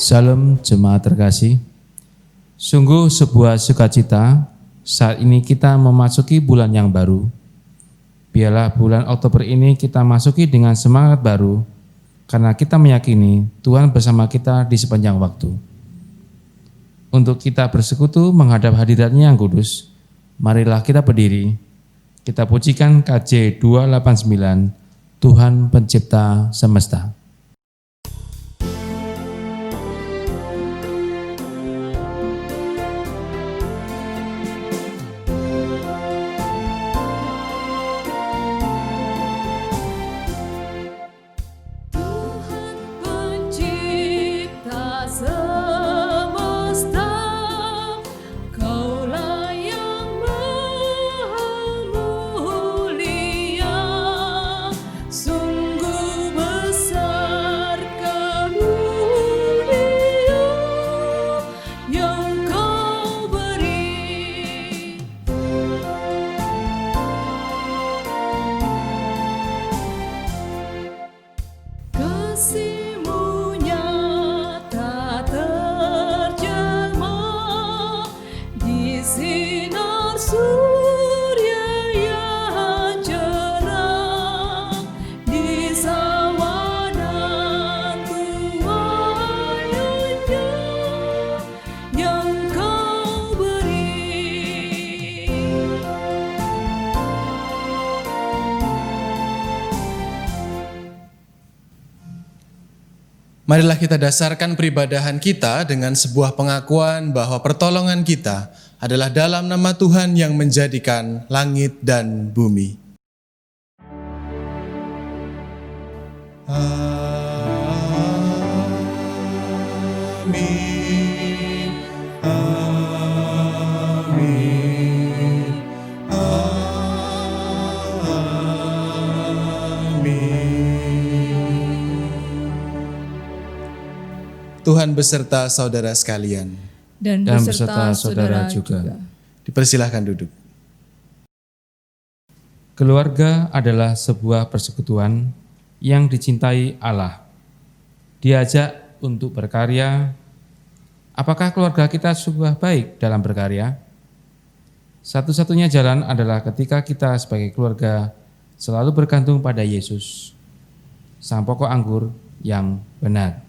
Salam jemaat terkasih. Sungguh sebuah sukacita saat ini kita memasuki bulan yang baru. Biarlah bulan Oktober ini kita masuki dengan semangat baru, karena kita meyakini Tuhan bersama kita di sepanjang waktu. Untuk kita bersekutu menghadap hadirat-Nya yang kudus, marilah kita berdiri, kita pujikan KJ 289, Tuhan Pencipta Semesta. Marilah kita dasarkan peribadahan kita dengan sebuah pengakuan bahwa pertolongan kita adalah dalam nama Tuhan yang menjadikan langit dan bumi. Amin. Amin. Tuhan beserta saudara sekalian. Dan beserta saudara juga. Dipersilahkan duduk. Keluarga adalah sebuah persekutuan yang dicintai Allah. Diajak untuk berkarya. Apakah keluarga kita sudah baik dalam berkarya? Satu-satunya jalan adalah ketika kita sebagai keluarga selalu bergantung pada Yesus, sang pokok anggur yang benar.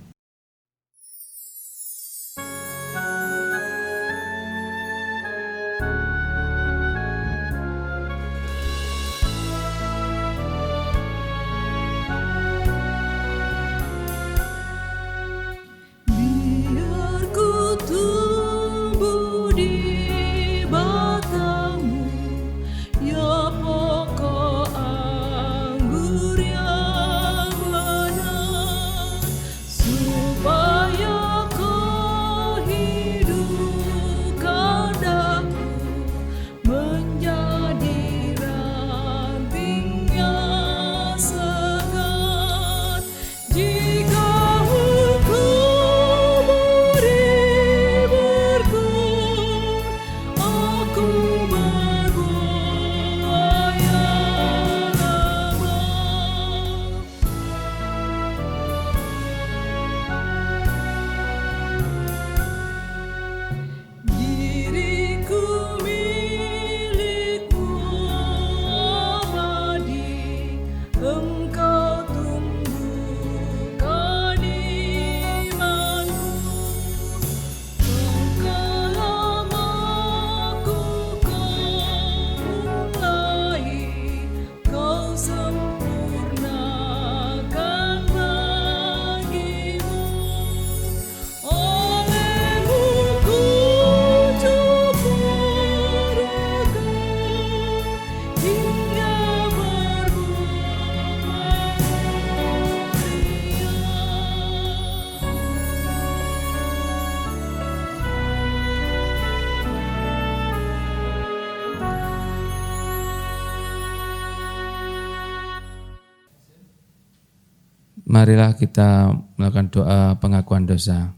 Marilah kita melakukan doa pengakuan dosa.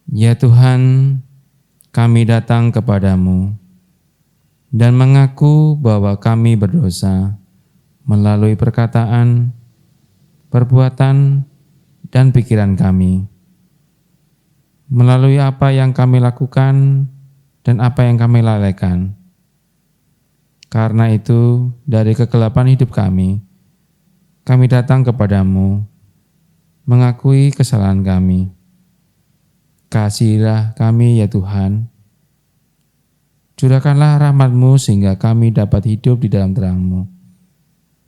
Ya Tuhan, kami datang kepadamu dan mengaku bahwa kami berdosa melalui perkataan, perbuatan, dan pikiran kami. melalui apa yang kami lakukan dan apa yang kami lalaikan. Karena itu, dari kegelapan hidup kami datang kepadamu, mengakui kesalahan kami. Kasihilah kami ya Tuhan, curahkanlah rahmat-Mu sehingga kami dapat hidup di dalam terang-Mu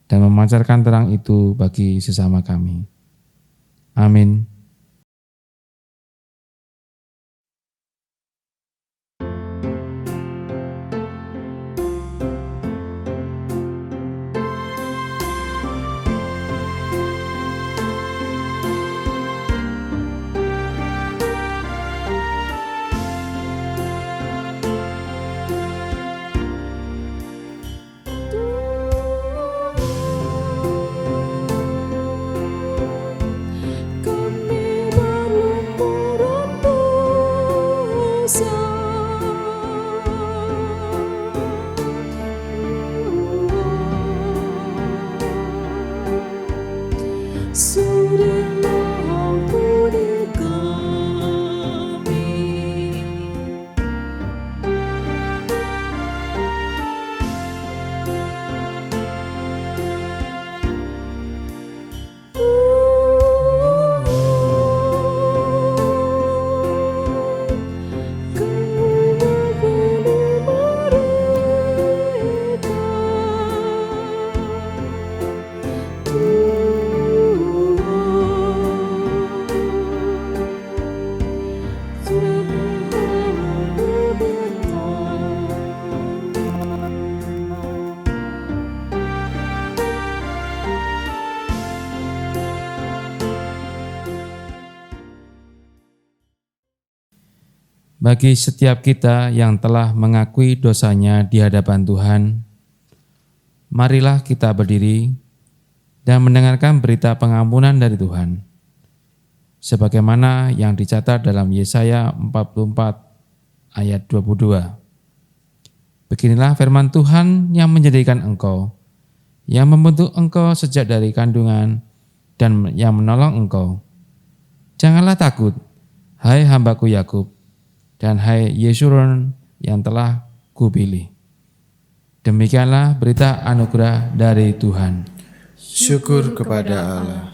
dan memancarkan terang itu bagi sesama kami. Amin. Bagi setiap kita yang telah mengakui dosanya di hadapan Tuhan, marilah kita berdiri dan mendengarkan berita pengampunan dari Tuhan. Sebagaimana yang dicatat dalam Yesaya 44 ayat 22. Beginilah firman Tuhan yang menjadikan engkau, yang membentuk engkau sejak dari kandungan dan yang menolong engkau. Janganlah takut, hai hambaku Yakub, dan hai Yesurun yang telah kupilih. Demikianlah berita anugerah dari Tuhan. Syukur kepada Allah.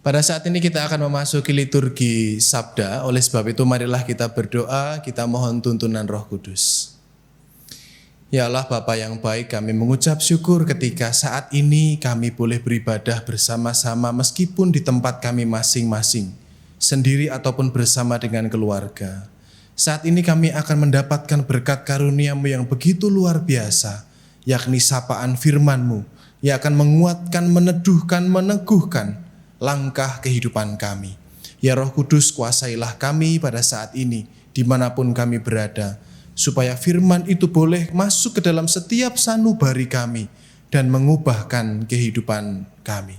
Pada saat ini kita akan memasuki liturgi Sabda, oleh sebab itu marilah kita berdoa, kita mohon tuntunan Roh Kudus. Ya Allah Bapa yang baik, kami mengucap syukur ketika saat ini kami boleh beribadah bersama-sama meskipun di tempat kami masing-masing, sendiri ataupun bersama dengan keluarga. Saat ini kami akan mendapatkan berkat karunia-Mu yang begitu luar biasa, yakni sapaan firman-Mu yang akan menguatkan, meneduhkan, meneguhkan langkah kehidupan kami. Ya Roh Kudus, kuasailah kami pada saat ini, dimanapun kami berada, supaya firman itu boleh masuk ke dalam setiap sanubari kami dan mengubahkan kehidupan kami.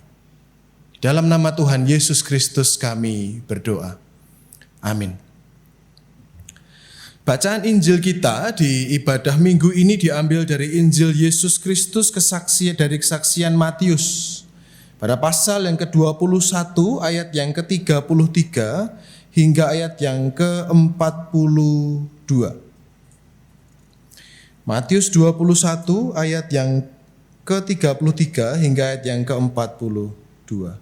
Dalam nama Tuhan Yesus Kristus kami berdoa. Amin. Bacaan Injil kita di ibadah minggu ini diambil dari Injil Yesus Kristus dari kesaksian Matius. Pada pasal yang ke-21 ayat yang ke-33 hingga ayat yang ke-42. Matius 21 ayat yang ke-33 hingga ayat yang ke-42.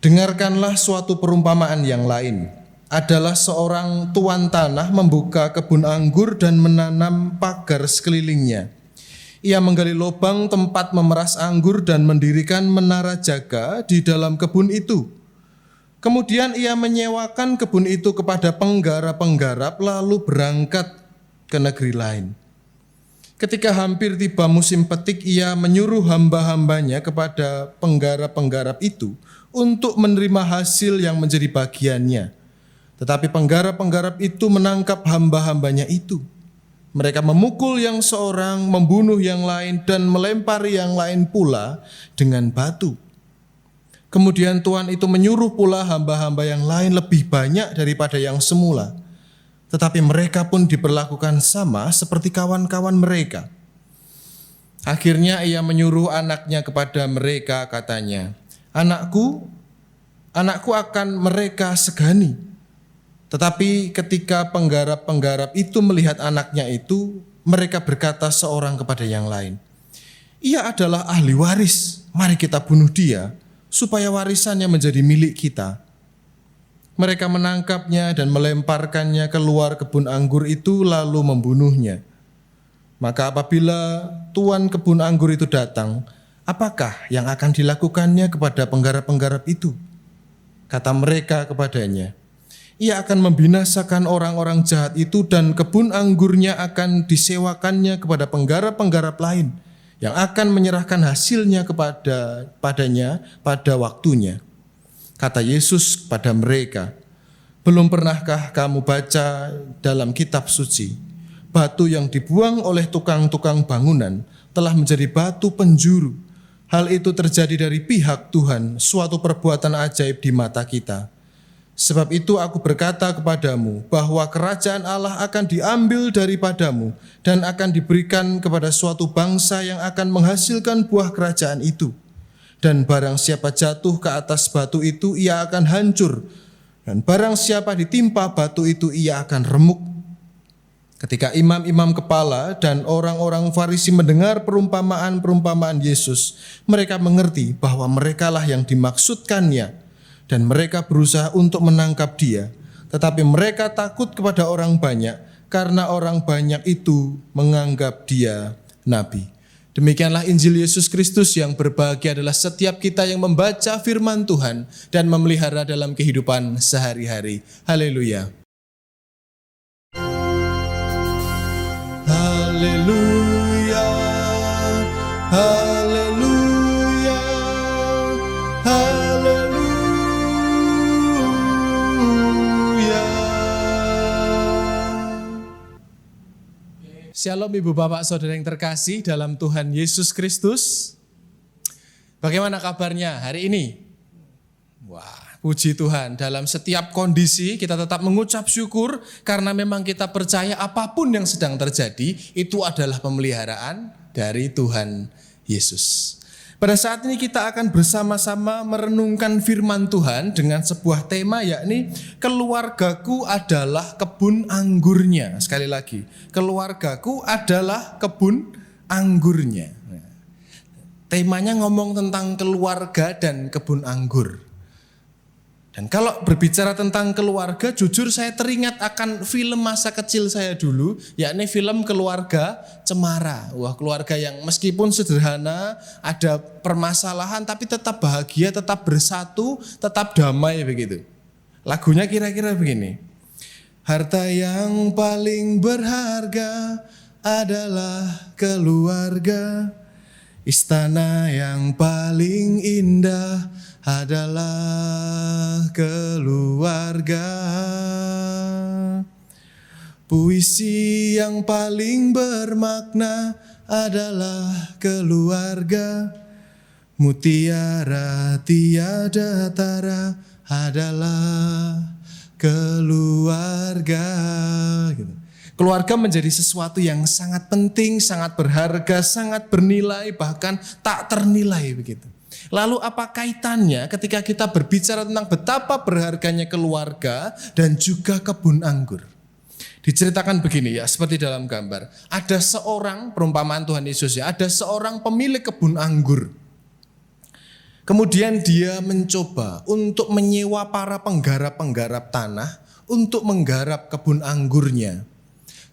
Dengarkanlah suatu perumpamaan yang lain. Adalah seorang tuan tanah membuka kebun anggur dan menanam pagar sekelilingnya. Ia menggali lubang tempat memeras anggur dan mendirikan menara jaga di dalam kebun itu. Kemudian ia menyewakan kebun itu kepada penggarap-penggarap lalu berangkat ke negeri lain. Ketika hampir tiba musim petik, ia menyuruh hamba-hambanya kepada penggarap-penggarap itu untuk menerima hasil yang menjadi bagiannya. Tetapi penggarap-penggarap itu menangkap hamba-hambanya itu. Mereka memukul yang seorang, membunuh yang lain, dan melempari yang lain pula dengan batu. Kemudian Tuhan itu menyuruh pula hamba-hamba yang lain lebih banyak daripada yang semula. Tetapi mereka pun diperlakukan sama seperti kawan-kawan mereka. Akhirnya ia menyuruh anaknya kepada mereka, katanya, Anakku akan mereka segani. Tetapi ketika penggarap-penggarap itu melihat anaknya itu, mereka berkata seorang kepada yang lain, Ia adalah ahli waris, mari kita bunuh dia, supaya warisannya menjadi milik kita. Mereka menangkapnya dan melemparkannya keluar kebun anggur itu lalu membunuhnya. Maka apabila tuan kebun anggur itu datang, apakah yang akan dilakukannya kepada penggarap-penggarap itu? Kata mereka kepadanya, Ia akan membinasakan orang-orang jahat itu dan kebun anggurnya akan disewakannya kepada penggarap-penggarap lain yang akan menyerahkan hasilnya padanya pada waktunya. Kata Yesus kepada mereka, Belum pernahkah kamu baca dalam kitab suci, batu yang dibuang oleh tukang-tukang bangunan telah menjadi batu penjuru. Hal itu terjadi dari pihak Tuhan, suatu perbuatan ajaib di mata kita. Sebab itu aku berkata kepadamu bahwa kerajaan Allah akan diambil daripadamu dan akan diberikan kepada suatu bangsa yang akan menghasilkan buah kerajaan itu. Dan barang siapa jatuh ke atas batu itu, ia akan hancur. Dan barang siapa ditimpa batu itu, ia akan remuk. Ketika imam-imam kepala dan orang-orang Farisi mendengar perumpamaan-perumpamaan Yesus, mereka mengerti bahwa merekalah yang dimaksudkannya. Dan mereka berusaha untuk menangkap dia. Tetapi mereka takut kepada orang banyak, karena orang banyak itu menganggap dia nabi. Demikianlah Injil Yesus Kristus. Yang berbahagia adalah setiap kita yang membaca firman Tuhan dan memelihara dalam kehidupan sehari-hari. Haleluya. Haleluya. Haleluya. Shalom Ibu Bapak Saudara yang terkasih dalam Tuhan Yesus Kristus. Bagaimana kabarnya hari ini? Wah, puji Tuhan, dalam setiap kondisi kita tetap mengucap syukur karena memang kita percaya apapun yang sedang terjadi itu adalah pemeliharaan dari Tuhan Yesus. Pada saat ini kita akan bersama-sama merenungkan firman Tuhan dengan sebuah tema, yakni keluargaku adalah kebun anggurnya. Sekali lagi, keluargaku adalah kebun anggurnya. Temanya ngomong tentang keluarga dan kebun anggur. Dan kalau berbicara tentang keluarga, jujur saya teringat akan film masa kecil saya dulu, yakni film Keluarga Cemara. Wah, keluarga yang meskipun sederhana, ada permasalahan tapi tetap bahagia, tetap bersatu, tetap damai begitu. Lagunya kira-kira begini. Harta yang paling berharga adalah keluarga. Istana yang paling indah adalah keluarga. Puisi yang paling bermakna adalah keluarga. Mutiara tiada tara adalah keluarga. Keluarga menjadi sesuatu yang sangat penting, sangat berharga, sangat bernilai, bahkan tak ternilai begitu. Lalu apa kaitannya ketika kita berbicara tentang betapa berharganya keluarga dan juga kebun anggur? Diceritakan begini ya, seperti dalam gambar. Ada seorang, perumpamaan Tuhan Yesus ya, ada seorang pemilik kebun anggur. Kemudian dia mencoba untuk menyewa para penggarap-penggarap tanah untuk menggarap kebun anggurnya.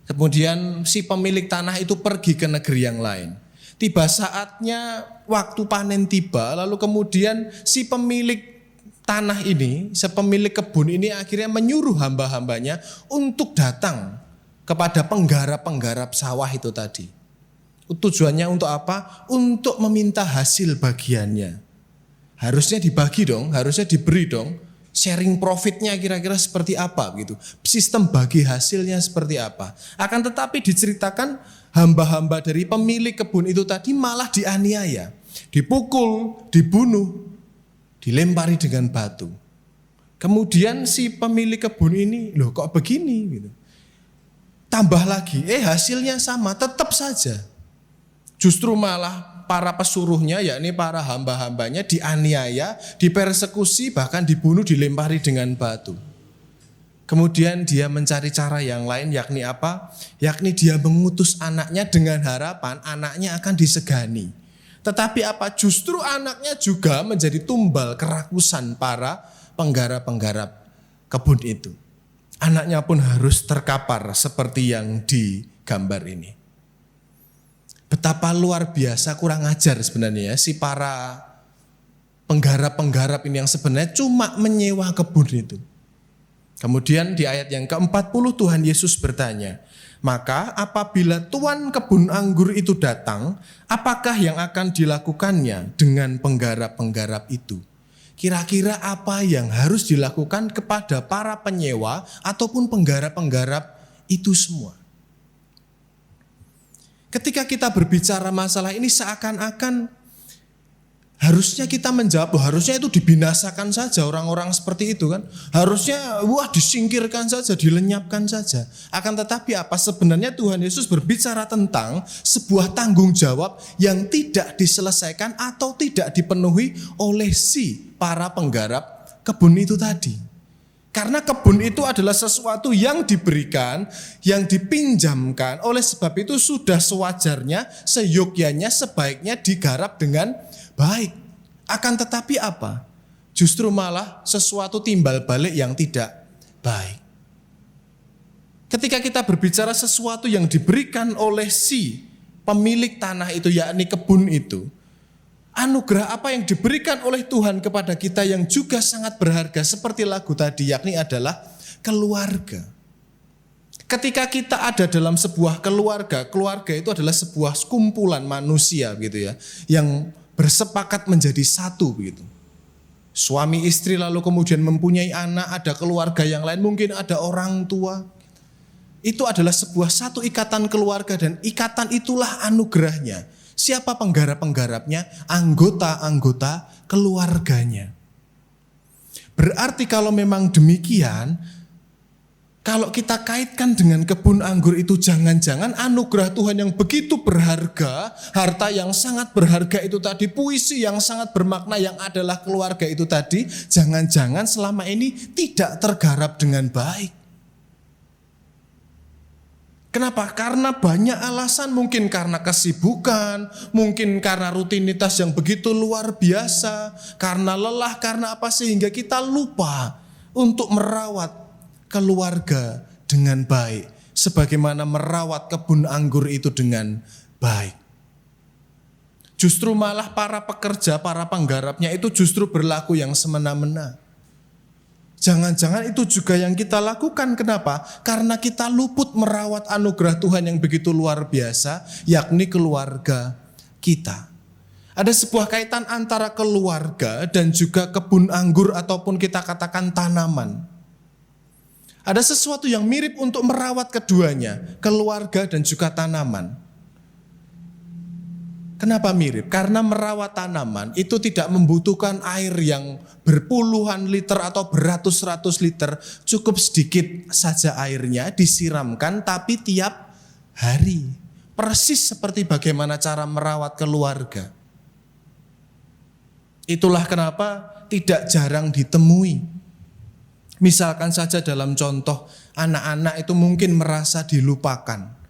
Kemudian si pemilik tanah itu pergi ke negeri yang lain. Tiba saatnya waktu panen tiba, lalu kemudian si pemilik tanah ini, si pemilik kebun ini akhirnya menyuruh hamba-hambanya untuk datang kepada penggarap-penggarap sawah itu tadi. Tujuannya untuk apa? Untuk meminta hasil bagiannya. Harusnya dibagi dong, harusnya diberi dong. Sharing profitnya kira-kira seperti apa gitu. Sistem bagi hasilnya seperti apa. Akan tetapi diceritakan hamba-hamba dari pemilik kebun itu tadi malah dianiaya. Dipukul, dibunuh, dilempari dengan batu. Kemudian si pemilik kebun ini, loh kok begini gitu. Tambah lagi, hasilnya sama, tetap saja. Justru malah para pesuruhnya, yakni para hamba-hambanya dianiaya, dipersekusi, bahkan dibunuh, dilempari dengan batu. Kemudian dia mencari cara yang lain, yakni apa? Yakni dia mengutus anaknya dengan harapan anaknya akan disegani. Tetapi apa? Justru anaknya juga menjadi tumbal kerakusan para penggarap-penggarap kebun itu. Anaknya pun harus terkapar seperti yang digambar ini. Betapa luar biasa kurang ajar sebenarnya ya, si para penggarap-penggarap ini yang sebenarnya cuma menyewa kebun itu. Kemudian di ayat yang ke-40 Tuhan Yesus bertanya, maka apabila tuan kebun anggur itu datang, apakah yang akan dilakukannya dengan penggarap-penggarap itu? Kira-kira apa yang harus dilakukan kepada para penyewa ataupun penggarap-penggarap itu semua? Ketika kita berbicara masalah ini seakan-akan harusnya kita menjawab, harusnya itu dibinasakan saja orang-orang seperti itu kan. Harusnya disingkirkan saja, dilenyapkan saja. Akan tetapi apa sebenarnya Tuhan Yesus berbicara tentang sebuah tanggung jawab yang tidak diselesaikan atau tidak dipenuhi oleh si para penggarap kebun itu tadi. Karena kebun itu adalah sesuatu yang diberikan, yang dipinjamkan, oleh sebab itu sudah sewajarnya, seyogyanya, sebaiknya digarap dengan baik. Akan tetapi apa? Justru malah sesuatu timbal balik yang tidak baik. Ketika kita berbicara sesuatu yang diberikan oleh si pemilik tanah itu, yakni kebun itu, anugerah apa yang diberikan oleh Tuhan kepada kita yang juga sangat berharga seperti lagu tadi, yakni adalah keluarga. Ketika kita ada dalam sebuah keluarga, keluarga itu adalah sebuah kumpulan manusia gitu ya, yang bersepakat menjadi satu begitu. Suami istri lalu kemudian mempunyai anak, ada keluarga yang lain, mungkin ada orang tua. Itu adalah sebuah satu ikatan keluarga dan ikatan itulah anugerahnya. Siapa penggarap-penggarapnya? Anggota-anggota keluarganya. Berarti kalau memang demikian, kalau kita kaitkan dengan kebun anggur itu, jangan-jangan anugerah Tuhan yang begitu berharga, harta yang sangat berharga itu tadi, puisi yang sangat bermakna yang adalah keluarga itu tadi, jangan-jangan selama ini tidak tergarap dengan baik. Kenapa? Karena banyak alasan, mungkin karena kesibukan, mungkin karena rutinitas yang begitu luar biasa, karena lelah, karena apa, sehingga kita lupa untuk merawat keluarga dengan baik, sebagaimana merawat kebun anggur itu dengan baik. Justru malah para pekerja, para penggarapnya itu justru berlaku yang semena-mena. Jangan-jangan itu juga yang kita lakukan. Kenapa? Karena kita luput merawat anugerah Tuhan yang begitu luar biasa, yakni keluarga kita. Ada sebuah kaitan antara keluarga dan juga kebun anggur ataupun kita katakan tanaman. Ada sesuatu yang mirip untuk merawat keduanya, keluarga dan juga tanaman. Kenapa mirip? Karena merawat tanaman itu tidak membutuhkan air yang berpuluhan liter atau beratus-ratus liter. Cukup sedikit saja airnya disiramkan, tapi tiap hari. Persis seperti bagaimana cara merawat keluarga. Itulah kenapa tidak jarang ditemui. Misalkan saja dalam contoh, anak-anak itu mungkin merasa dilupakan.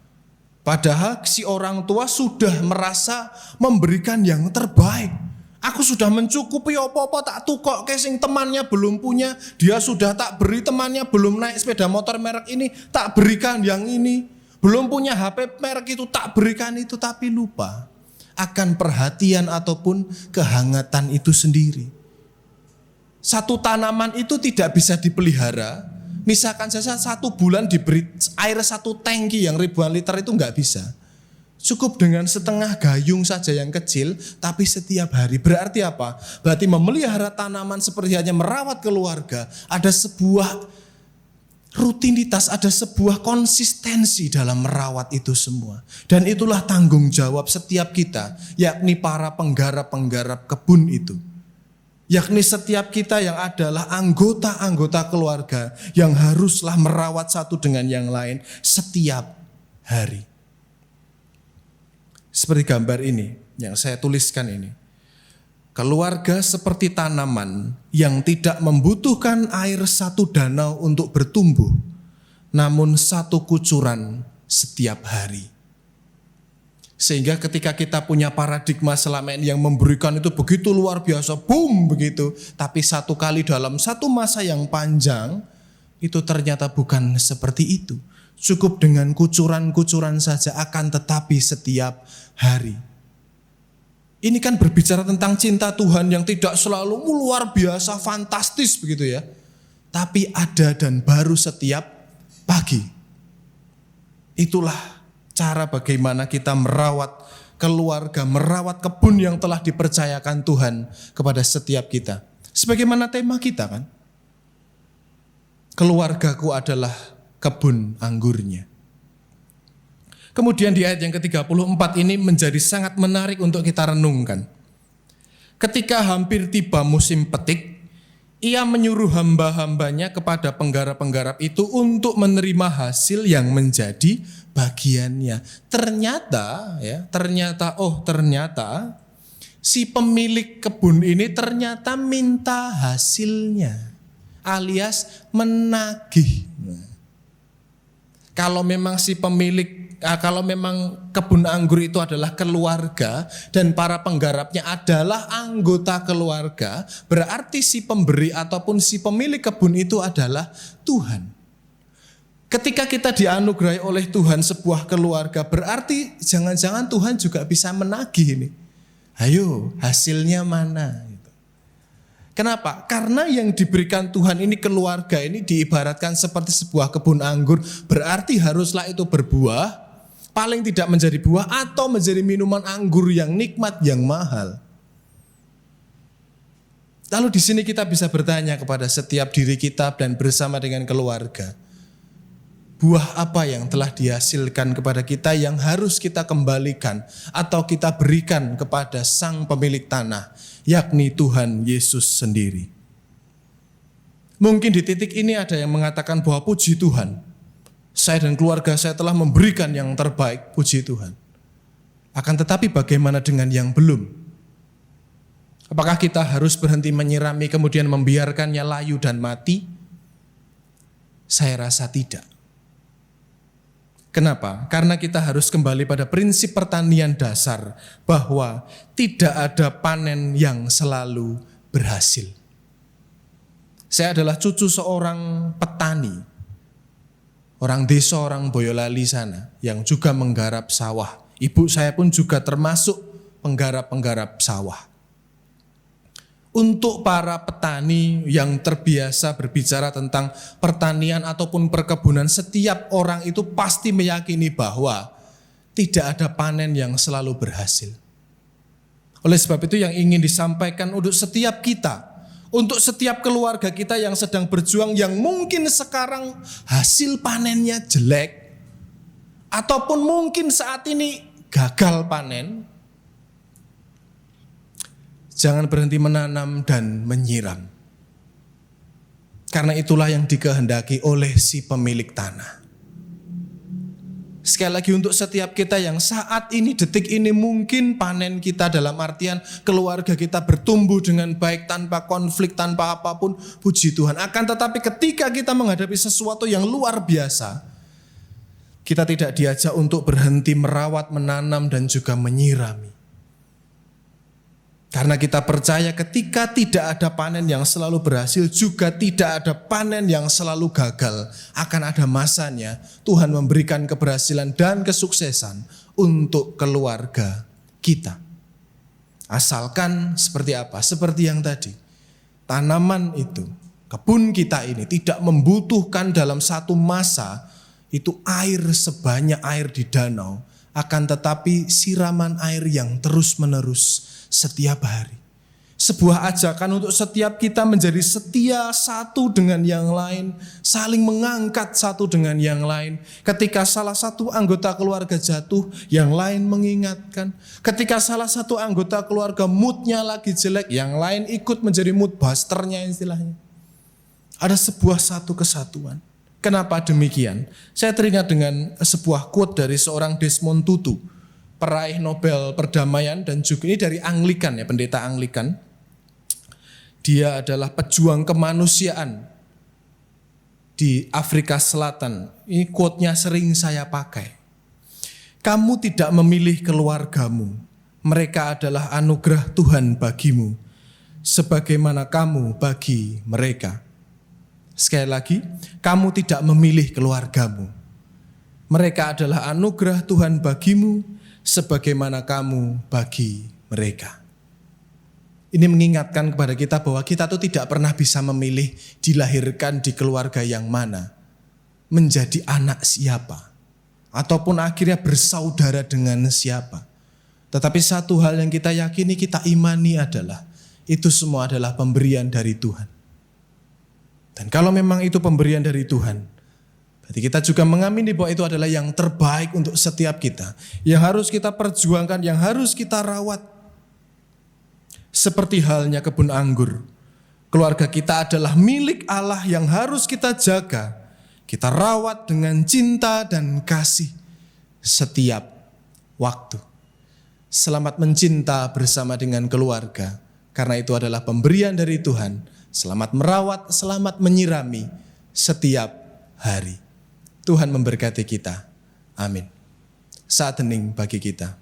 Padahal si orang tua sudah merasa memberikan yang terbaik. Aku sudah mencukupi apa-apa tak tukok ke sing temannya belum punya. Dia sudah tak beri, temannya belum naik sepeda motor merek ini, tak berikan yang ini. Belum punya HP merek itu, tak berikan itu. Tapi lupa akan perhatian ataupun kehangatan itu sendiri. Satu tanaman itu tidak bisa dipelihara. Misalkan saja 1 bulan diberi air 1 tangki yang ribuan liter itu enggak bisa. Cukup dengan setengah gayung saja yang kecil, tapi setiap hari. Berarti apa? Berarti memelihara tanaman seperti hanya merawat keluarga. Ada sebuah rutinitas, ada sebuah konsistensi dalam merawat itu semua. Dan itulah tanggung jawab setiap kita, yakni para penggarap-penggarap kebun itu. Yakni setiap kita yang adalah anggota-anggota keluarga yang haruslah merawat satu dengan yang lain setiap hari. Seperti gambar ini yang saya tuliskan ini. Keluarga seperti tanaman yang tidak membutuhkan air 1 danau untuk bertumbuh, namun 1 kucuran setiap hari. Sehingga ketika kita punya paradigma selama ini yang memberikan itu begitu luar biasa, boom begitu. Tapi 1 kali dalam 1 masa yang panjang, itu ternyata bukan seperti itu. Cukup dengan kucuran-kucuran saja, akan tetapi setiap hari. Ini kan berbicara tentang cinta Tuhan yang tidak selalu luar biasa, fantastis begitu ya. Tapi ada dan baru setiap pagi. Itulah cara bagaimana kita merawat keluarga, merawat kebun yang telah dipercayakan Tuhan kepada setiap kita. Sebagaimana tema kita kan, keluargaku adalah kebun anggurnya. Kemudian di ayat yang ke-34 ini menjadi sangat menarik untuk kita renungkan. Ketika hampir tiba musim petik, ia menyuruh hamba-hambanya kepada penggarap-penggarap itu untuk menerima hasil yang menjadi bagiannya. Ternyata si pemilik kebun ini ternyata minta hasilnya, alias menagih. Kalau memang kebun anggur itu adalah keluarga dan para penggarapnya adalah anggota keluarga, berarti si pemberi ataupun si pemilik kebun itu adalah Tuhan. Ketika kita dianugerahi oleh Tuhan sebuah keluarga, berarti jangan-jangan Tuhan juga bisa menagih ini. Ayo, hasilnya mana? Kenapa? Karena yang diberikan Tuhan ini, keluarga ini diibaratkan seperti sebuah kebun anggur, berarti haruslah itu berbuah, paling tidak menjadi buah atau menjadi minuman anggur yang nikmat, yang mahal. Lalu di sini kita bisa bertanya kepada setiap diri kita dan bersama dengan keluarga. Buah apa yang telah dihasilkan kepada kita yang harus kita kembalikan atau kita berikan kepada sang pemilik tanah, yakni Tuhan Yesus sendiri. Mungkin di titik ini ada yang mengatakan bahwa puji Tuhan, saya dan keluarga saya telah memberikan yang terbaik, puji Tuhan. Akan tetapi bagaimana dengan yang belum? Apakah kita harus berhenti menyirami kemudian membiarkannya layu dan mati? Saya rasa tidak. Kenapa? Karena kita harus kembali pada prinsip pertanian dasar bahwa tidak ada panen yang selalu berhasil. Saya adalah cucu seorang petani, orang desa, orang Boyolali sana yang juga menggarap sawah. Ibu saya pun juga termasuk penggarap-penggarap sawah. Untuk para petani yang terbiasa berbicara tentang pertanian ataupun perkebunan, setiap orang itu pasti meyakini bahwa tidak ada panen yang selalu berhasil. Oleh sebab itu yang ingin disampaikan untuk setiap kita, untuk setiap keluarga kita yang sedang berjuang, yang mungkin sekarang hasil panennya jelek, ataupun mungkin saat ini gagal panen, jangan berhenti menanam dan menyiram. Karena itulah yang dikehendaki oleh si pemilik tanah. Sekali lagi untuk setiap kita yang saat ini, detik ini mungkin panen kita dalam artian keluarga kita bertumbuh dengan baik tanpa konflik, tanpa apapun, puji Tuhan. Akan tetapi ketika kita menghadapi sesuatu yang luar biasa, kita tidak diajak untuk berhenti merawat, menanam dan juga menyirami. Karena kita percaya ketika tidak ada panen yang selalu berhasil, juga tidak ada panen yang selalu gagal. Akan ada masanya Tuhan memberikan keberhasilan dan kesuksesan untuk keluarga kita. Asalkan seperti apa? Seperti yang tadi. Tanaman itu, kebun kita ini tidak membutuhkan dalam satu masa itu air sebanyak air di danau. Akan tetapi siraman air yang terus menerus setiap hari. Sebuah ajakan untuk setiap kita menjadi setia satu dengan yang lain, saling mengangkat satu dengan yang lain. Ketika salah satu anggota keluarga jatuh, yang lain mengingatkan. Ketika salah satu anggota keluarga moodnya lagi jelek, yang lain ikut menjadi mood busternya istilahnya. Ada sebuah satu kesatuan. Kenapa demikian? Saya teringat dengan sebuah quote dari seorang Desmond Tutu, peraih Nobel perdamaian dan juga ini dari Anglikan ya, pendeta Anglikan. Dia adalah pejuang kemanusiaan di Afrika Selatan. Ini quote-nya sering saya pakai. Kamu tidak memilih keluargamu, mereka adalah anugerah Tuhan bagimu, sebagaimana kamu bagi mereka. Sekali lagi, kamu tidak memilih keluargamu, mereka adalah anugerah Tuhan bagimu, sebagaimana kamu bagi mereka. Ini mengingatkan kepada kita bahwa kita tuh tidak pernah bisa memilih dilahirkan di keluarga yang mana, menjadi anak siapa, ataupun akhirnya bersaudara dengan siapa. Tetapi satu hal yang kita yakini, kita imani adalah itu semua adalah pemberian dari Tuhan. Dan kalau memang itu pemberian dari Tuhan, berarti kita juga mengamini bahwa itu adalah yang terbaik untuk setiap kita, yang harus kita perjuangkan, yang harus kita rawat. Seperti halnya kebun anggur, keluarga kita adalah milik Allah yang harus kita jaga, kita rawat dengan cinta dan kasih setiap waktu. Selamat mencinta bersama dengan keluarga, karena itu adalah pemberian dari Tuhan. Selamat merawat, selamat menyirami setiap hari. Tuhan memberkati kita. Amin. Saat hening bagi kita.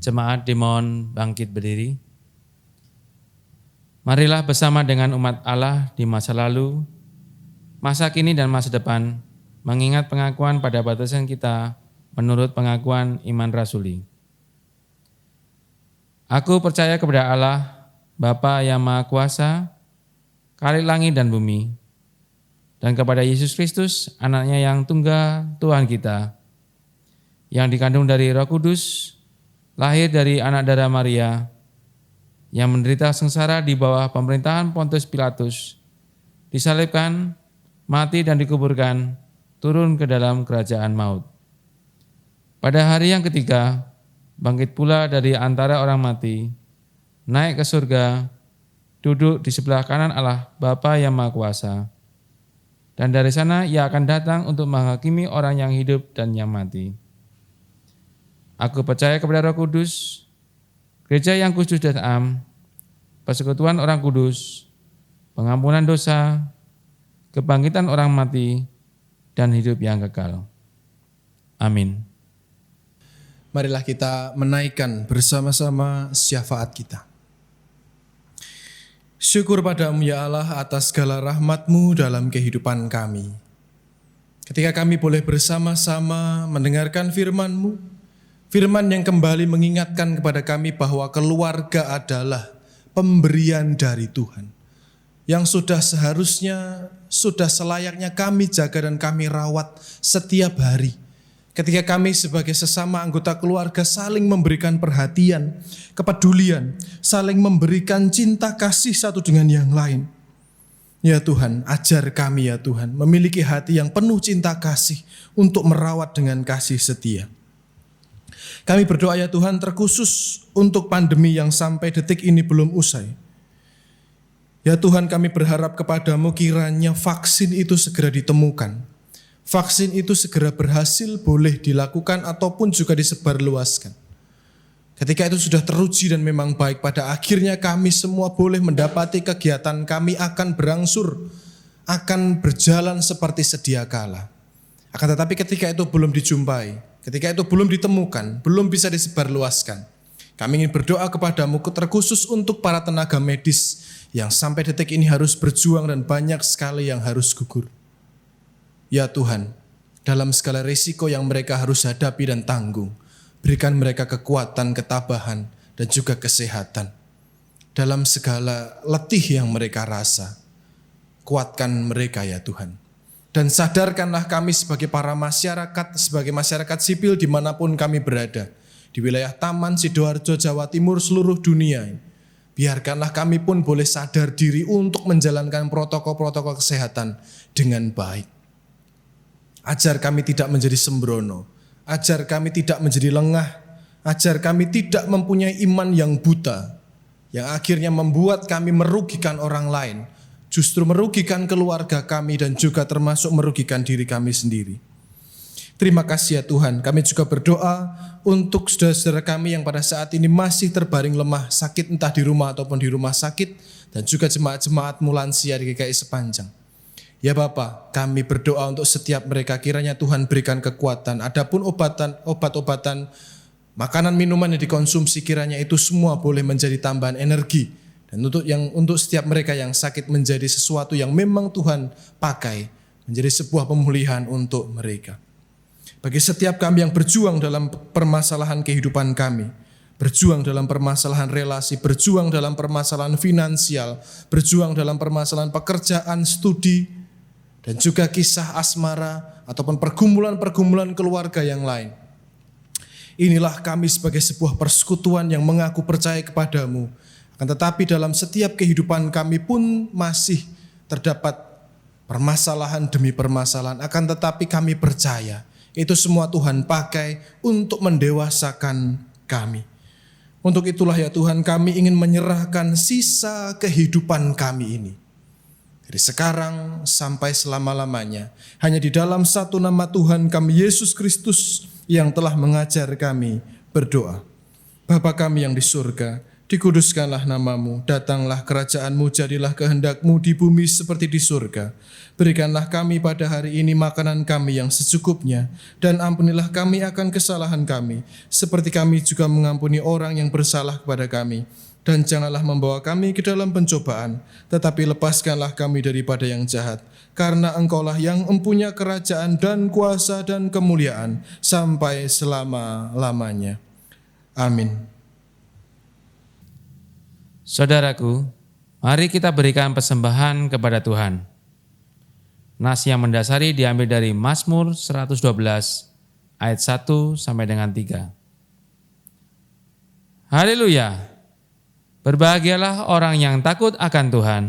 Jemaat dimohon bangkit berdiri. Marilah bersama dengan umat Allah di masa lalu, masa kini dan masa depan, mengingat pengakuan pada batasan kita menurut pengakuan iman rasuli. Aku percaya kepada Allah, Bapa yang Maha Kuasa, Khalik langit dan bumi, dan kepada Yesus Kristus, anaknya yang tunggal Tuhan kita, yang dikandung dari Roh Kudus, lahir dari anak darah Maria, yang menderita sengsara di bawah pemerintahan Pontius Pilatus, disalibkan, mati dan dikuburkan, turun ke dalam kerajaan maut. Pada hari yang ketiga, bangkit pula dari antara orang mati, naik ke surga, duduk di sebelah kanan Allah Bapa yang Maha Kuasa. Dan dari sana ia akan datang untuk menghakimi orang yang hidup dan yang mati. Aku percaya kepada Roh Kudus, gereja yang kudus dan am, persekutuan orang kudus, pengampunan dosa, kebangkitan orang mati, dan hidup yang kekal. Amin. Marilah kita menaikkan bersama-sama syafaat kita. Syukur padamu ya Allah atas segala rahmat-Mu dalam kehidupan kami. Ketika kami boleh bersama-sama mendengarkan firman-Mu, firman yang kembali mengingatkan kepada kami bahwa keluarga adalah pemberian dari Tuhan, yang sudah seharusnya, sudah selayaknya kami jaga dan kami rawat setiap hari. Ketika kami sebagai sesama anggota keluarga saling memberikan perhatian, kepedulian, saling memberikan cinta kasih satu dengan yang lain. Ya Tuhan, ajar kami ya Tuhan, memiliki hati yang penuh cinta kasih untuk merawat dengan kasih setia. Kami berdoa ya Tuhan terkhusus untuk pandemi yang sampai detik ini belum usai. Ya Tuhan, kami berharap kepadamu kiranya vaksin itu segera ditemukan. Vaksin itu segera berhasil boleh dilakukan ataupun juga disebarluaskan. Ketika itu sudah teruji dan memang baik, pada akhirnya kami semua boleh mendapati kegiatan kami akan berangsur, akan berjalan seperti sedia kala. Akan tetapi ketika itu belum dijumpai, ketika itu belum ditemukan, belum bisa disebarluaskan, kami ingin berdoa kepadamu terkhusus untuk para tenaga medis yang sampai detik ini harus berjuang dan banyak sekali yang harus gugur. Ya Tuhan, dalam segala risiko yang mereka harus hadapi dan tanggung, berikan mereka kekuatan, ketabahan, dan juga kesehatan. Dalam segala letih yang mereka rasa, kuatkan mereka ya Tuhan. Dan sadarkanlah kami sebagai para masyarakat, sebagai masyarakat sipil dimanapun kami berada, di wilayah Taman, Sidoarjo, Jawa Timur, seluruh dunia ini. Biarkanlah kami pun boleh sadar diri untuk menjalankan protokol-protokol kesehatan dengan baik. Ajar kami tidak menjadi sembrono, ajar kami tidak menjadi lengah, ajar kami tidak mempunyai iman yang buta, yang akhirnya membuat kami merugikan orang lain, justru merugikan keluarga kami dan juga termasuk merugikan diri kami sendiri. Terima kasih ya Tuhan, kami juga berdoa untuk saudara-saudara kami yang pada saat ini masih terbaring lemah, sakit entah di rumah ataupun di rumah sakit, dan juga jemaat-jemaat lansia di GKI sepanjang. Ya Bapa, kami berdoa untuk setiap mereka, kiranya Tuhan berikan kekuatan. Adapun obat-obatan, makanan, minuman yang dikonsumsi, kiranya itu semua boleh menjadi tambahan energi. Dan untuk setiap mereka yang sakit menjadi sesuatu yang memang Tuhan pakai, menjadi sebuah pemulihan untuk mereka. Bagi setiap kami yang berjuang dalam permasalahan kehidupan kami, berjuang dalam permasalahan relasi, berjuang dalam permasalahan finansial, berjuang dalam permasalahan pekerjaan, studi, dan juga kisah asmara ataupun pergumulan-pergumulan keluarga yang lain. Inilah kami sebagai sebuah persekutuan yang mengaku percaya kepadamu. Akan tetapi dalam setiap kehidupan kami pun masih terdapat permasalahan demi permasalahan. Akan tetapi kami percaya itu semua Tuhan pakai untuk mendewasakan kami. Untuk itulah ya Tuhan, kami ingin menyerahkan sisa kehidupan kami ini, dari sekarang sampai selama-lamanya, hanya di dalam satu nama Tuhan kami, Yesus Kristus, yang telah mengajar kami berdoa. Bapa kami yang di surga, dikuduskanlah namamu, datanglah kerajaan-Mu, jadilah kehendak-Mu di bumi seperti di surga. Berikanlah kami pada hari ini makanan kami yang secukupnya, dan ampunilah kami akan kesalahan kami, seperti kami juga mengampuni orang yang bersalah kepada kami. Dan janganlah membawa kami ke dalam pencobaan, tetapi lepaskanlah kami daripada yang jahat. Karena Engkaulah yang mempunyai kerajaan dan kuasa dan kemuliaan sampai selama-lamanya. Amin. Saudaraku, mari kita berikan persembahan kepada Tuhan. Nas yang mendasari diambil dari Mazmur 112 ayat 1 sampai dengan 3. Haleluya! Berbahagialah orang yang takut akan Tuhan,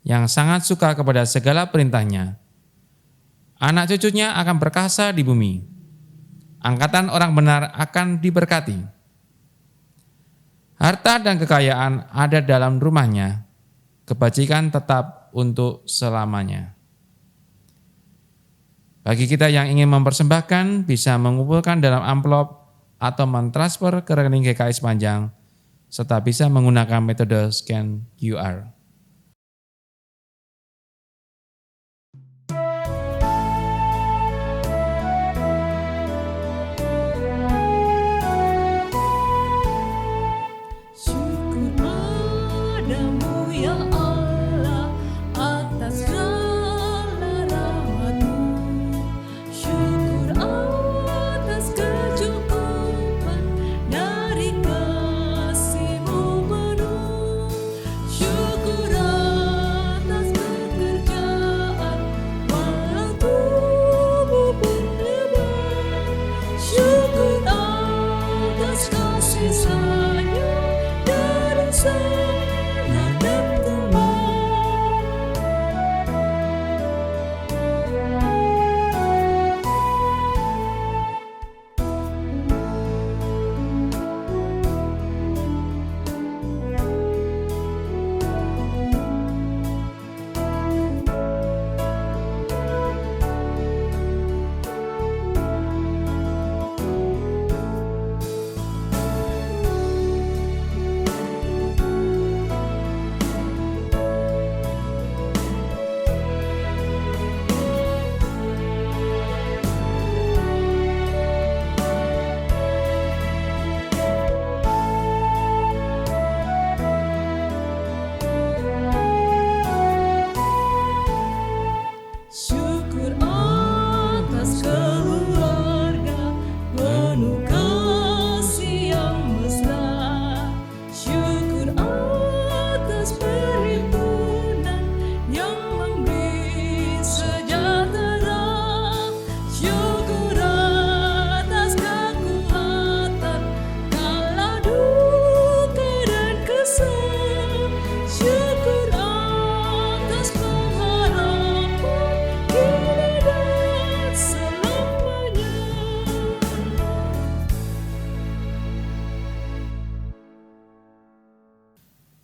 yang sangat suka kepada segala perintah-Nya. Anak cucunya akan perkasa di bumi. Angkatan orang benar akan diberkati. Harta dan kekayaan ada dalam rumahnya, kebajikan tetap untuk selamanya. Bagi kita yang ingin mempersembahkan, bisa mengumpulkan dalam amplop atau mentransfer ke rekening GKI sepanjang, serta bisa menggunakan metode scan QR.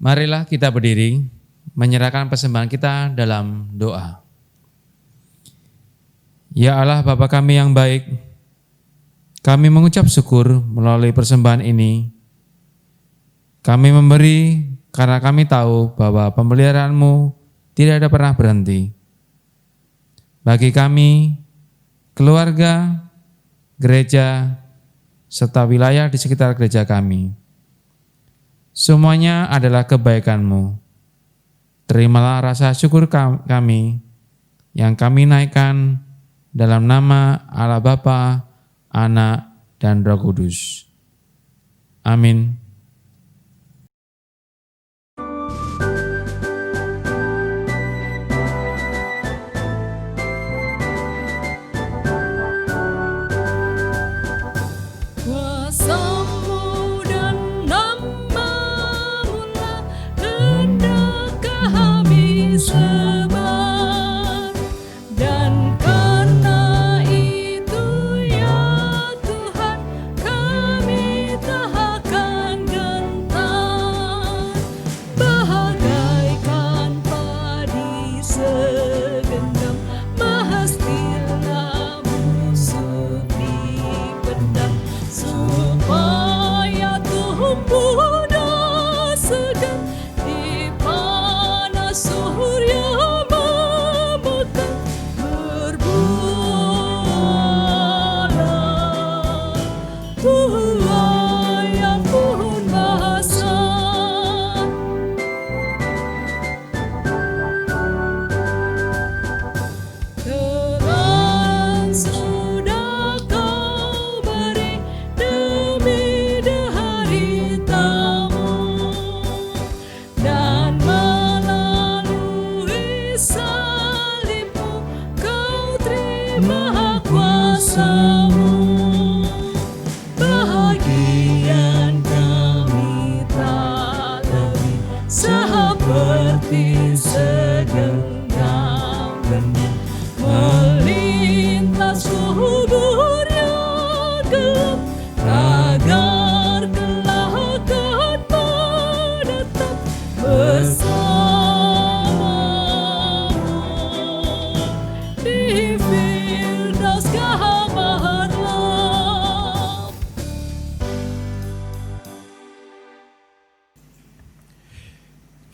Marilah kita berdiri, menyerahkan persembahan kita dalam doa. Ya Allah Bapa kami yang baik, kami mengucap syukur melalui persembahan ini. Kami memberi karena kami tahu bahwa pemeliharaan-Mu tidak ada pernah berhenti. Bagi kami, keluarga, gereja, serta wilayah di sekitar gereja kami, semuanya adalah kebaikan-Mu. Terimalah rasa syukur kami yang kami naikkan dalam nama Allah Bapa, Anak, dan Roh Kudus. Amin.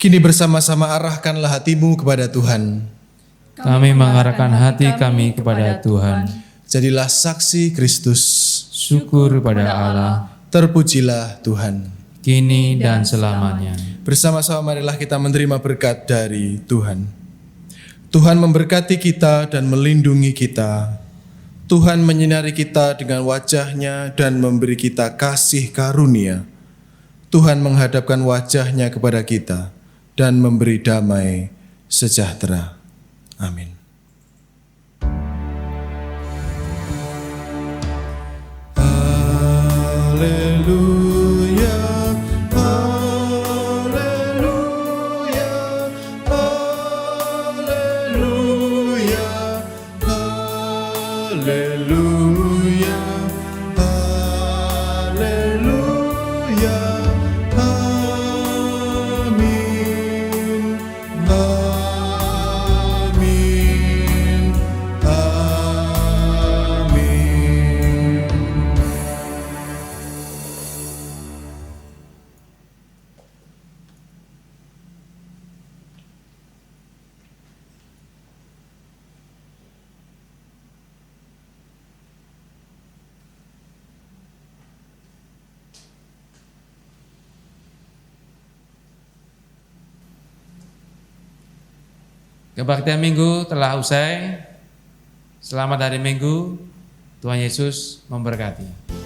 Kini bersama-sama arahkanlah hatimu kepada Tuhan. Kami mengarahkan hati kami kepada Tuhan. Jadilah saksi Kristus. Syukur pada Allah. Terpujilah Tuhan. Kini dan selamanya. Bersama-sama marilah kita menerima berkat dari Tuhan. Tuhan memberkati kita dan melindungi kita. Tuhan menyinari kita dengan wajah-Nya dan memberi kita kasih karunia. Tuhan menghadapkan wajah-Nya kepada kita dan memberi damai sejahtera. Amin. Haleluya, haleluya, haleluya, haleluya, haleluya. Kebaktian Minggu telah usai. Selamat hari Minggu. Tuhan Yesus memberkati.